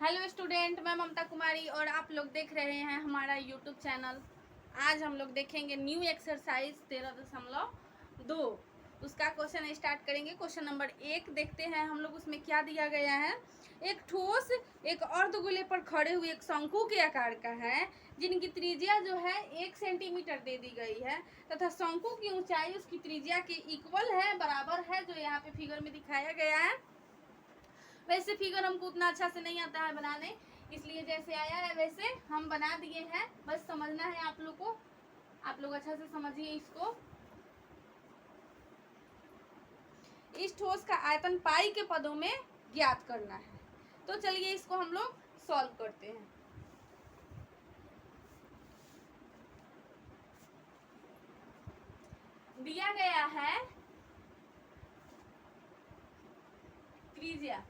Hello student, मैं ममता कुमारी और आप लोग देख रहे हैं हमारा यूट्यूब चैनल। आज हम लोग देखेंगे न्यू एक्सरसाइज 13.2। उसका क्वेश्चन स्टार्ट करेंगे। क्वेश्चन नंबर 1 देखते हैं हम लोग उसमें क्या दिया गया है। एक ठोस एक अर्धगोले पर खड़े हुए एक शंकु के आकार का है जिनकी त्रिज्या जो है 1 सेंटीमीटर दे दी गई है तथा शंकु की ऊंचाई उसकी त्रिज्या के इक्वल है, बराबर है, जो यहाँ पे फिगर में दिखाया गया है। वैसे फिगर हमको उतना अच्छा से नहीं आता है बनाने, इसलिए जैसे आया है वैसे हम बना दिए हैं। बस समझना है आप लोग को, आप लोग अच्छा से समझिए इसको। इस ठोस का आयतन पाई के पदों में ज्ञात करना है। तो चलिए इसको हम लोग सॉल्व करते हैं। दिया गया है त्रिज्या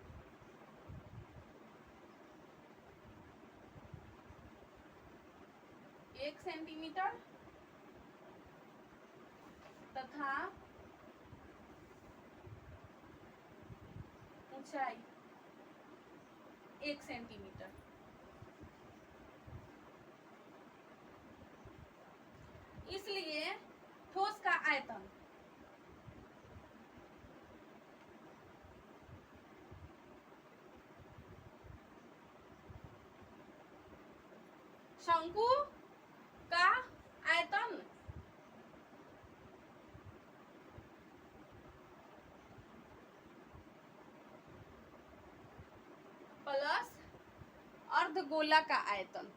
1 सेंटीमीटर तथा ऊंचाई 1 सेंटीमीटर। इसलिए ठोस का आयतन शंकु का आयतन प्लस अर्धगोला का आयतन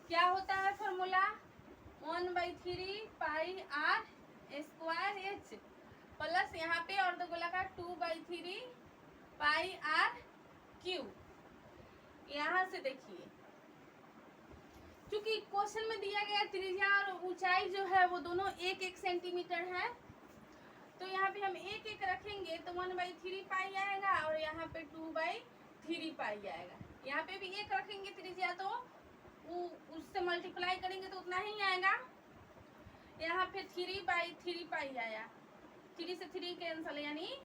क्या होता है formula 1/3 pi R square H plus यहाँ पे अर्धगोला का 2/3 पाई आर क्यू। यहाँ से देखिए, क्योंकि क्वेश्चन में दिया गया त्रिज्या और ऊंचाई जो है वो दोनों 1-1 सेंटीमीटर है, तो यहाँ पे हम 1-1 रखेंगे तो 1/3 पाई आएगा और यहाँ पे 2/3 पाई आएगा। यहाँ पे भी 1 रखेंगे त्रिज्या तो उससे मल्टीप्लाई करेंगे तो उतना ही आएगा। यहाँ पे 3/3 पाई आया, 3 से 3 कैंसल, यानी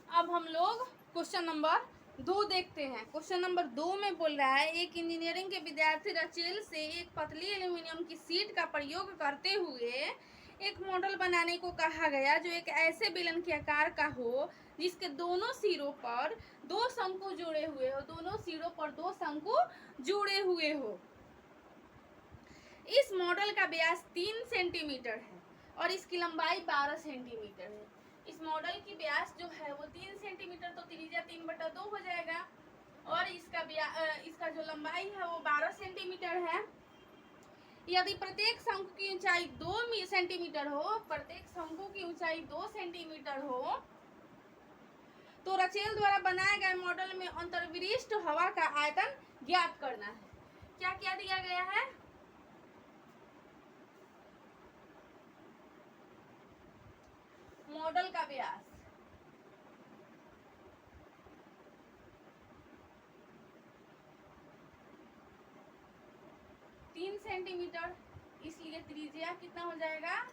अब हम लोग क्वेश्चन नंबर 2 देखते हैं। क्वेश्चन नंबर 2 में बोल रहा है एक इंजीनियरिंग के विद्यार्थी रचेल से एक पतली एल्यूमिनियम की शीट का प्रयोग करते हुए एक मॉडल बनाने को कहा गया जो एक ऐसे बेलन के आकार का हो जिसके दोनों सिरों पर 2 शंकु जुड़े हुए हो, दोनों सिरों पर 2 शंकु जुड़े हुए हो। इस मॉडल का व्यास 3 सेंटीमीटर है और इसकी लंबाई 12 सेंटीमीटर है। इस मॉडल की व्यास जो है वो 3 सेंटीमीटर, तो त्रिज्या 3/2 हो जाएगा और इसका जो लंबाई है वो 12 सेंटीमीटर है। यदि प्रत्येक शंकु की ऊंचाई 2 सेंटीमीटर हो, प्रत्येक शंकु की ऊंचाई 2 सेंटीमीटर हो, तो रचेल द्वारा बनाए गए मॉडल में अंतर्विशिष्ट हवा का आयतन ज्ञात करना है। क्या क्या दिया गया है? मॉडल का व्यास 3 सेंटीमीटर, इसलिए त्रिज्या कितना हो जाएगा?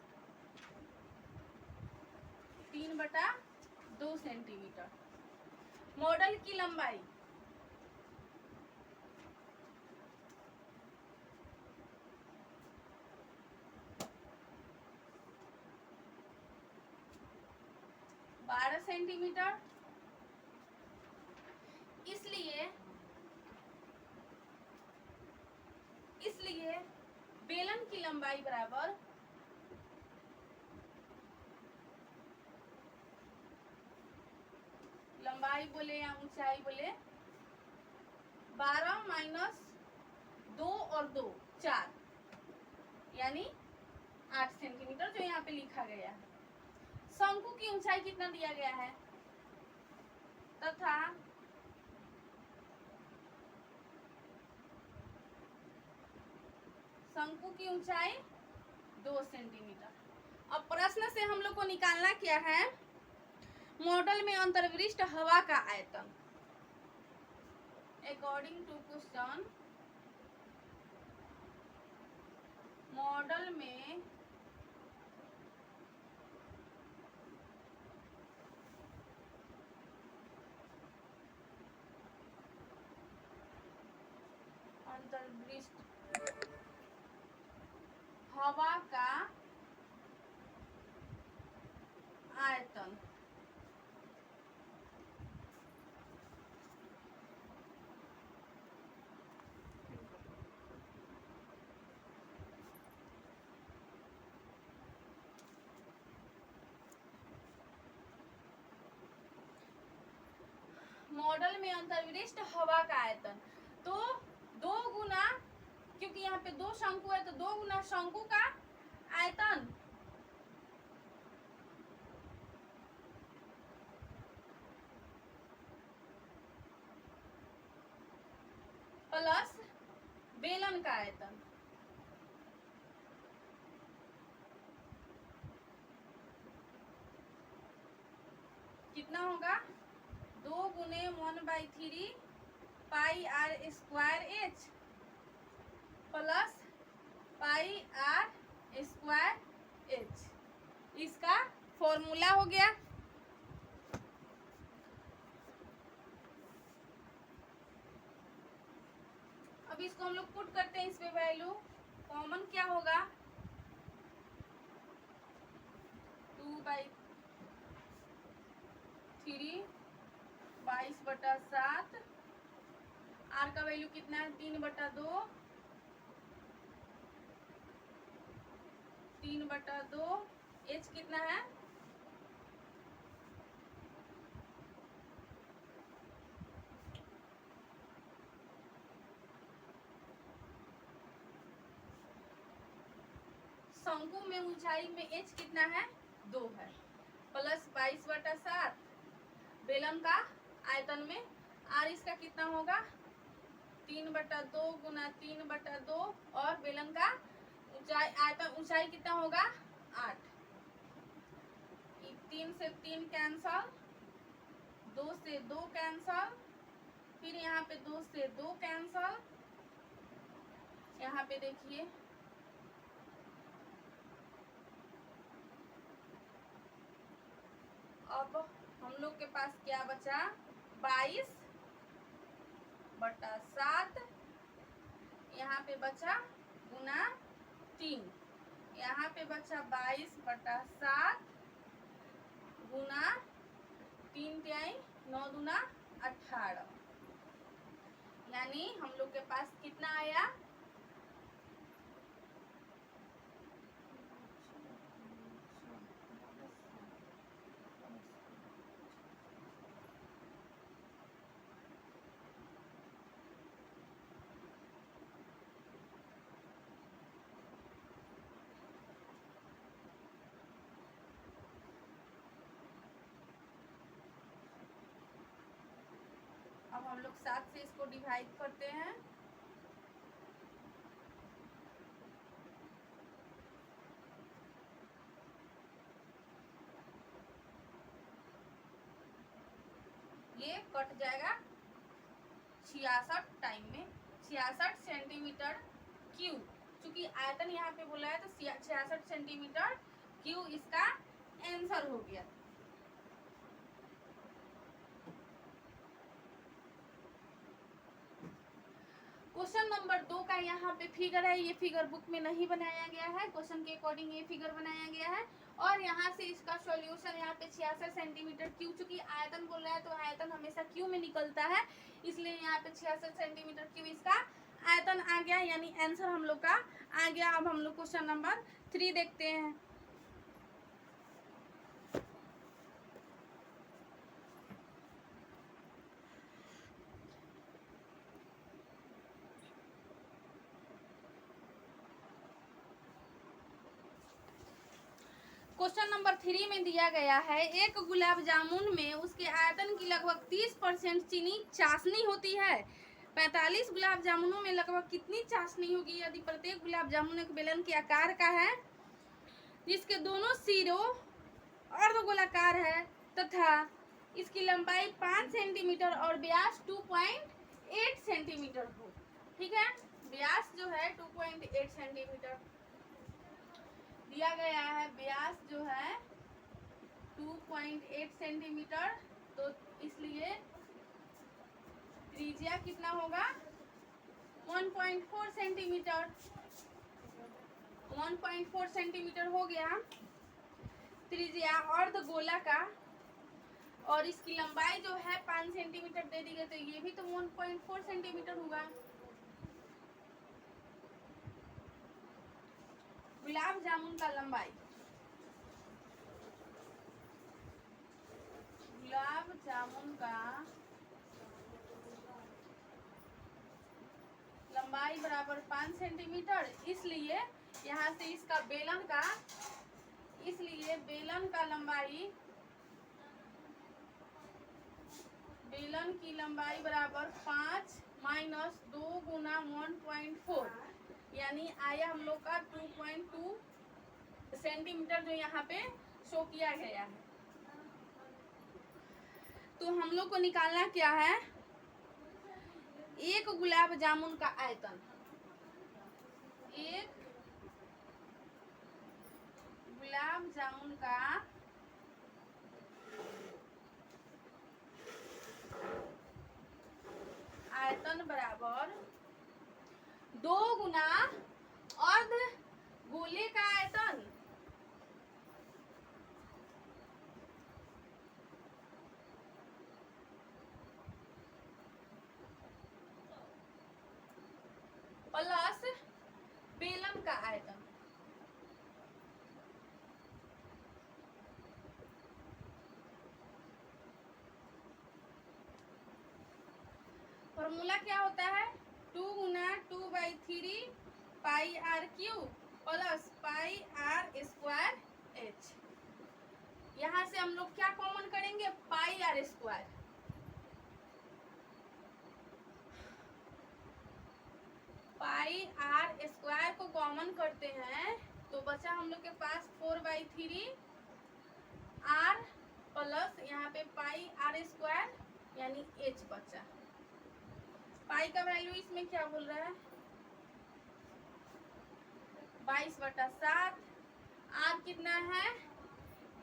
3/2 सेंटीमीटर। मॉडल की लंबाई 12 सेंटीमीटर, इसलिए बेलन की लंबाई बराबर लंबाई बोले या ऊंचाई बोले 12 माइनस 2 और 2 4, यानी 8 सेंटीमीटर, जो यहाँ पे लिखा गया है। शंकु की ऊंचाई कितना दिया गया है तथा शंकु की ऊंचाई 2 सेंटीमीटर। अब प्रश्न से हम लोग को निकालना क्या है? मॉडल में अंतर्विशिष्ट हवा का आयतन। अकॉर्डिंग टू क्वेश्चन मॉडल में अंतर्दृष्ट हवा का आयतन मॉडल में अंतर्विष्ट हवा का आयतन, तो 2 गुना, क्योंकि यहाँ पे 2 शंकु है तो 2 गुना शंकु का आयतन प्लस बेलन का आयतन। कितना होगा? 2 गुने 1/3 pi R square H plus pi R square H, इसका फॉर्मूला हो गया। अब इसको हम लोग पुट करते हैं, इस पे वैल्यू कॉमन क्या होगा? 2/3 22/7, आर का वैल्यू कितना है? 3/2, 3/2, एच कितना है? शंकु में ऊंचाई में एच कितना है? 2 है, प्लस 22/7 बेलन का आयतन में आर इसका कितना होगा? 3/2 गुना 3/2 और बेलन का ऊंचाई आयतन ऊंचाई कितना होगा? 8। 3 से 3 कैंसल, 2 से 2 कैंसल, फिर यहाँ पे 2 से 2 कैंसल, यहाँ पे देखिए अब हम लोग के पास क्या बचा? 22/7, यहाँ पे बचा गुना 3, यहाँ पे बचा 22/7 गुना 3 तिहाई 9 दूना 18, यानी हम लोग के पास कितना आया? अब हम लोग 7 से इसको डिवाइड करते हैं, ये कट जाएगा 66 टाइम में, 66 सेंटीमीटर क्यूब, क्योंकि आयतन यहाँ पे बोला है तो 66 सेंटीमीटर क्यूब इसका आंसर हो गया। क्वेश्चन नंबर 2 का यहाँ पे फिगर है, ये फिगर बुक में नहीं बनाया गया है, क्वेश्चन के अकॉर्डिंग ये फिगर बनाया गया है और यहाँ से इसका सॉल्यूशन यहाँ पे 66 सेंटीमीटर क्यूब, चूंकि आयतन बोल रहा है तो आयतन हमेशा क्यू में निकलता है, इसलिए यहाँ पे 66 सेंटीमीटर क्यूब इसका आयतन आ गया, यानी आंसर हम लोग का आ गया। अब हम लोग क्वेश्चन नंबर 3 देखते हैं। क्वेश्चन नंबर 3 में दिया गया है, एक गुलाब जामुन में उसके आयतन की लगभग 30% चीनी चाशनी होती है। 45 गुलाब जामुनों में लगभग कितनी चाशनी होगी यदि प्रत्येक गुलाब जामुन एक बेलन के आकार का है, जिसके दोनों सिरों अर्धगोलाकार है तथा इसकी लंबाई 5 सेंटीमीटर और व्यास 2.8 2.8 सेंटीमीटर हो। ठीक है, व्यास जो है 2.8 सेंटीमीटर दिया गया है। व्यास जो है 2.8 सेंटीमीटर, तो इसलिए त्रिज्या कितना होगा 1.4 सेंटीमीटर। 1.4 सेंटीमीटर हो गया त्रिज्या अर्धगोला का, और इसकी लंबाई जो है 5 सेंटीमीटर दे दी गई, तो ये भी तो 1.4 सेंटीमीटर होगा। गुलाब जामुन का लंबाई, गुलाब जामुन का लंबाई बराबर 5 सेंटीमीटर, इसलिए यहाँ से इसका बेलन का, इसलिए बेलन का लंबाई, बेलन की लंबाई बराबर 5 माइनस 2 गुना 1.4, यानी आया हम लोग का 2.2 सेंटीमीटर, जो यहाँ पे शो किया गया है। तो हम लोग को निकालना क्या है, एक गुलाब जामुन का आयतन, एक गुलाब जामुन का आयतन बराबर 2 गुना अर्ध गोले का आयतन, प्लस बेलन का आयतन। फॉर्मूला क्या होता है, 2 गुना 2/3 pi R Q plus pi R square H. यहाँ से हम लोग क्या कॉमन करेंगे, pi R square, pi R square को कॉमन करते हैं तो बचा हम लोग के पास 4/3 आर प्लस यहाँ पे पाई आर स्क्वायर यानी एच बचा। पाई का वैल्यू इसमें क्या बोल रहा है 22/7। आर कितना है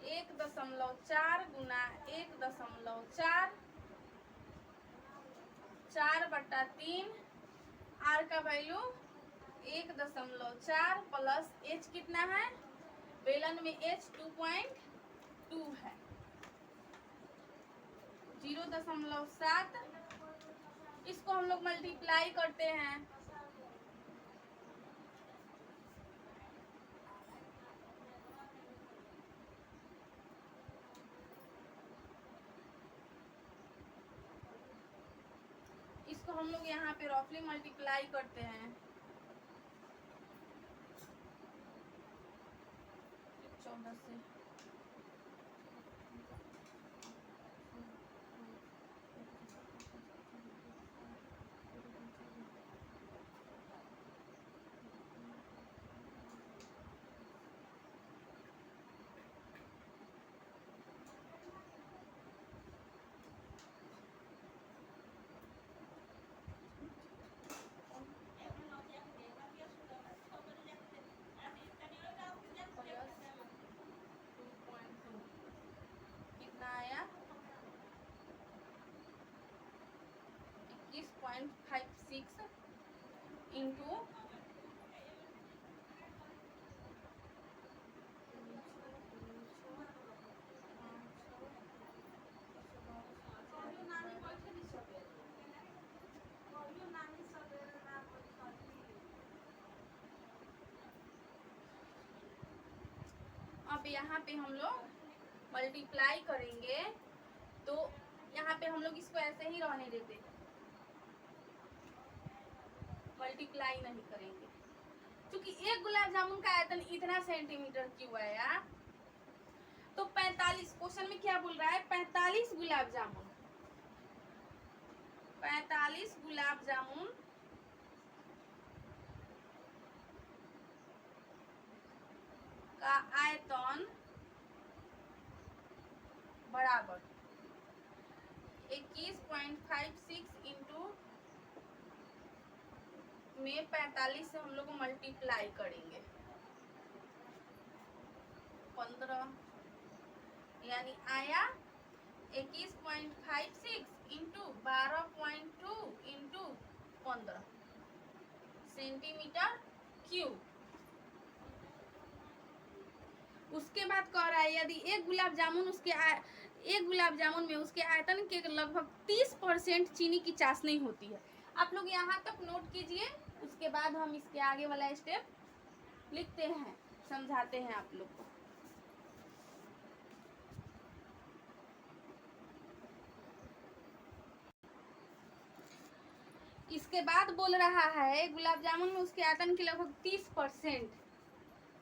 1.4 गुना 1.4, 4/3। आर का वैल्यू 1.4 प्लस एच कितना है, बेलन में एच 2.2 है, 0.7। इसको हम लोग मल्टीप्लाई करते हैं, इसको हम लोग यहाँ पे रफली मल्टीप्लाई करते हैं, 14 से। कितना आया 21.56 इंटू अब यहाँ पे हम लोग मल्टीप्लाई करेंगे तो यहाँ पे हम लोग इसको ऐसे ही रहने देते, मल्टीप्लाई नहीं करेंगे, क्योंकि एक गुलाब जामुन का आयतन इतना सेंटीमीटर क्यों आया। तो 45, क्वेश्चन में क्या बोल रहा है 45 गुलाब जामुन, 45 गुलाब जामुन का आयतन बराबर 21.56 इंटू में 45 से हम लोग मल्टीप्लाई करेंगे 15, यानी आया 21.56 इंटू 12.2 इंटू 15 सेंटीमीटर क्यूब। उसके बाद कह रहा है यदि एक गुलाब जामुन में उसके आयतन के लगभग 30% चीनी की चाशनी होती है। आप लोग यहाँ तक नोट कीजिए, उसके बाद हम इसके आगे वाला स्टेप लिखते हैं, समझाते हैं आप लोग को। इसके बाद बोल रहा है गुलाब जामुन में उसके आयतन के लगभग 30%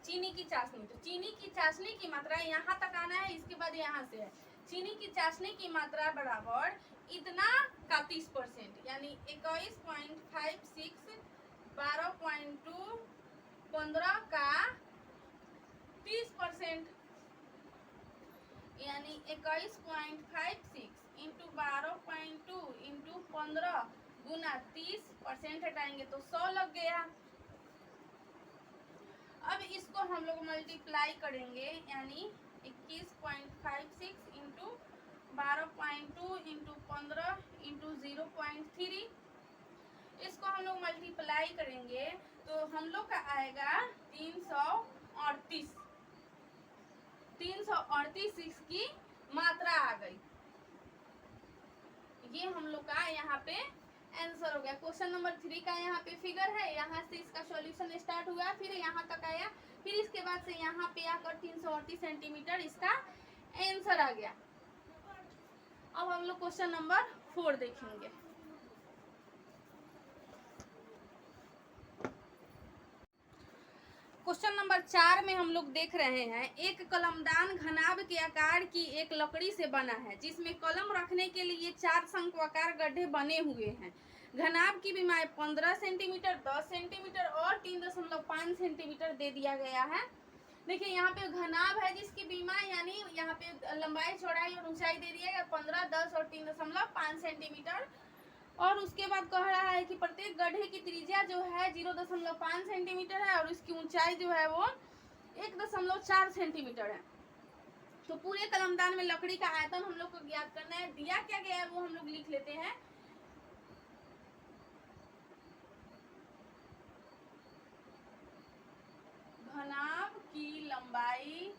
चीनी की चाशनी। तो चीनी की चाशनी की मात्रा यहाँ तक आना है, इसके बाद यहाँ से है चीनी की चाशनी की मात्रा बराबर इतना का 30%, यानी 21.56 12.2 15 का 30%, यानी 21.56 इंटू 12.2 इंटू 15 गुना 30% हटाएंगे तो 100 लग गया। अब इसको हम लोग मल्टीप्लाई करेंगे, यानी 21.56 इंटू 12.2 इंटू 15 इंटू 0.3, इसको हम लोग मल्टीप्लाई करेंगे तो हम लोग का आएगा 338 इसकी मात्रा आ गई। ये हम लोग का यहाँ पे आंसर हो गया। क्वेश्चन नंबर 3 का यहाँ पे फिगर है, यहाँ से इसका सॉल्यूशन स्टार्ट हुआ, फिर यहाँ तक आया, फिर इसके बाद से यहाँ पे आकर 338 सेंटीमीटर इसका आंसर आ गया। अब हम लोग क्वेश्चन नंबर 4 देखेंगे। क्वेश्चन नंबर 4 में हम लोग देख रहे हैं एक कलमदान घनाभ के आकार की एक लकड़ी से बना है जिसमें कलम रखने के लिए 4 शंक्वाकार गड्ढे बने हुए हैं। घनाभ की बीमारी 15 सेंटीमीटर, 10 सेंटीमीटर और 3.5 सेंटीमीटर दे दिया गया है। देखिए यहाँ पे घनाभ है जिसकी बीमा, यानी यहाँ पे लंबाई, चौड़ाई और ऊंचाई दे दिया गया 15, 10 और 3.5 सेंटीमीटर। और उसके बाद कह रहा है कि प्रत्येक गड्ढे की त्रिज्या जो है 0.5 सेंटीमीटर है और उसकी ऊंचाई जो है वो 1.4 सेंटीमीटर है। तो पूरे कलमदान में लकड़ी का आयतन हम लोग को ज्ञात करना है। दिया क्या गया है वो हम लोग लिख लेते हैं। घनाभ की लंबाई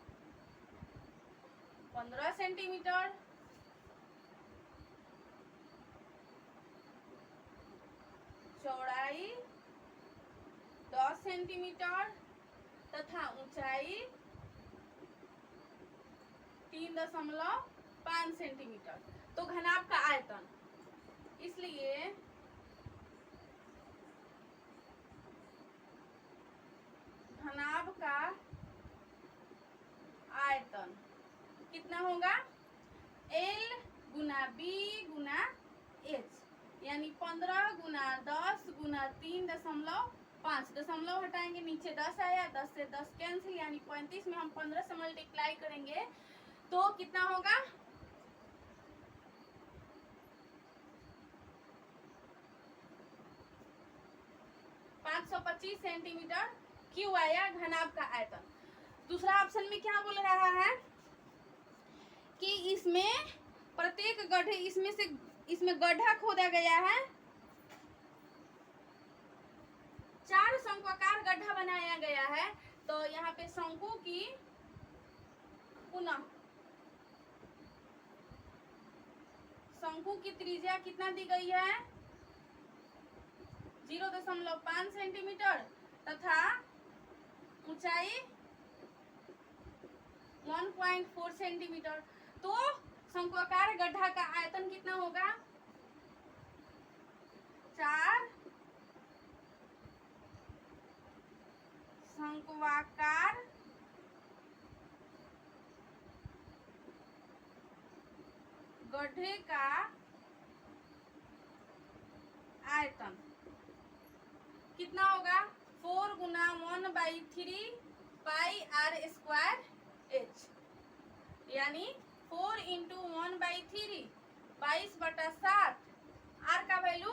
15 सेंटीमीटर, चौड़ाई 10 सेंटीमीटर तथा ऊंचाई 3.5 सेंटीमीटर। तो घनाभ का आयतन, इसलिए घनाभ का आयतन कितना होगा, L गुना B गुना H, यानी 15 गुना 10 गुना 3.5, दशमलव हटाएंगे नीचे 10 आया, 10 से 10 कैंसिल, यानी 35 में हम 15 से मल्टीप्लाई करेंगे तो कितना होगा, 525 सेंटीमीटर क्यों आया घनाभ का आयतन। दूसरा ऑप्शन में क्या बोल रहा है कि इसमें प्रत्येक गड्ढे, इसमें गड्ढा खोदा गया है, 4 शंक्वाकार गड्ढा बनाया गया है। तो यहाँ पे शंकु की पुनः शंकु की त्रिज्या कितना दी गई है, 0.5 सेंटीमीटर तथा ऊंचाई 1.4 सेंटीमीटर। तो शंक्वाकार गड्ढा का आयतन कितना होगा, 4 शंक्वाकार गड्ढे का आयतन कितना होगा, 4 गुना 1/3 पाई r स्क्वायर h, यानी 4 इंटू 1/3 22/7, r का वैल्यू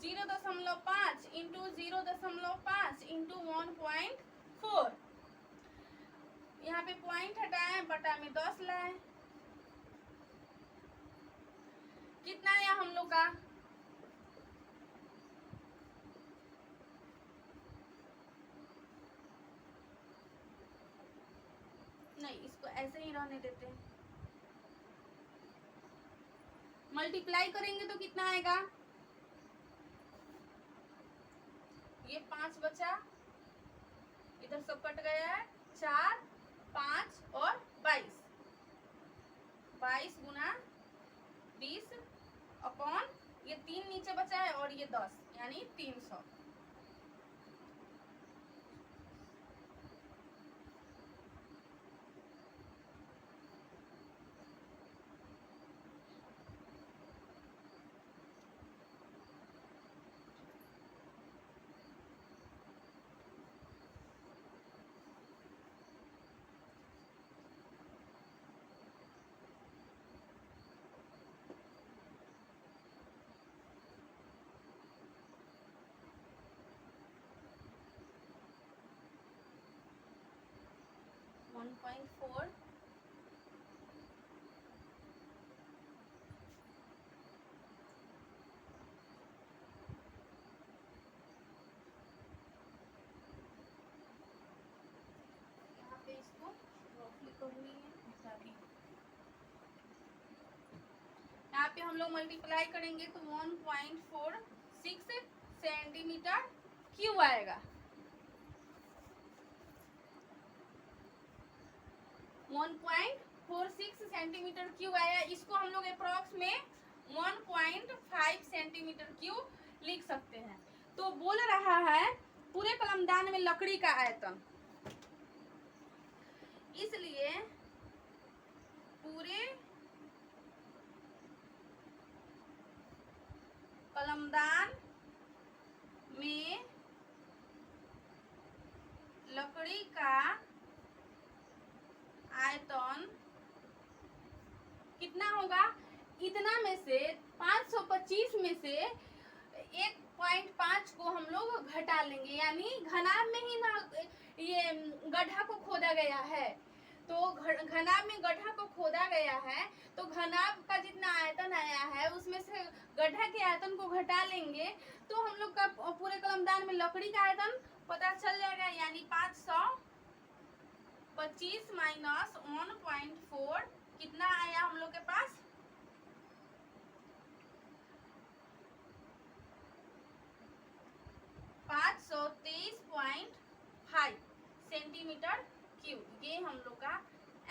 0.5 इंटू 0.5 इंटू 1.4। यहाँ पे पॉइंट हटाए, बटा में 10 लाए, कितना आया हम लोग का? नहीं, इसको ऐसे ही रहने देते हैं। मल्टीप्लाई करेंगे तो कितना आएगा? ये 5 बचा, इधर सब कट गया है, 4, 5 और 22। 22 गुना 20 अपॉन ये 3 नीचे बचा है और ये 10, यानी 300। .4 यहाँ पे इसको रफली करूंगी, यहाँ पे हम लोग मल्टीप्लाई करेंगे तो 1.46 सेंटीमीटर क्यूब आएगा। 1.46 सेंटीमीटर क्यूब आया। इसको हम लोग अप्रोक्स में 1.5 सेंटीमीटर क्यूब लिख सकते हैं। तो बोल रहा है पूरे कलमदान में लकड़ी का आयतन, इसलिए पूरे कलमदान में लकड़ी का आयतन कितना होगा? इतना में से 525 में से 1.5 को हम लोग घटा लेंगे, यानी घनाभ में ही ना ये गड्ढा को खोदा गया है, तो घनाभ में गड्ढा को खोदा गया है, तो घनाभ का जितना आयतन आया है उसमें से गड्ढा के आयतन को घटा लेंगे तो हम लोग का पूरे कलमदान में लकड़ी का आयतन पता चल जाएगा। यानी 525 माइनस 1.4 कितना आया हम लोग के पास? 523.5 सेंटीमीटर क्यूब। ये हम लोग का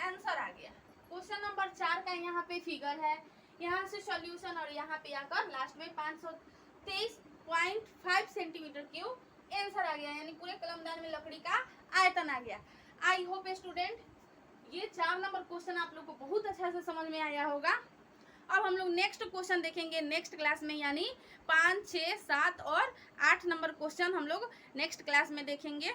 आंसर आ गया। क्वेश्चन नंबर 4 का यहाँ पे फिगर है, यहाँ से सॉल्यूशन और यहाँ पे आकर लास्ट में 523.5 सेंटीमीटर क्यूब आंसर आ गया, यानी पूरे कलमदान में लकड़ी का आयतन आ गया। आई होप स्टूडेंट ये 4 नंबर क्वेश्चन आप लोग को बहुत अच्छा से समझ में आया होगा। अब हम लोग नेक्स्ट क्वेश्चन देखेंगे नेक्स्ट क्लास में, यानी 5, 6, 7 और 8 नंबर क्वेश्चन हम लोग नेक्स्ट क्लास में देखेंगे।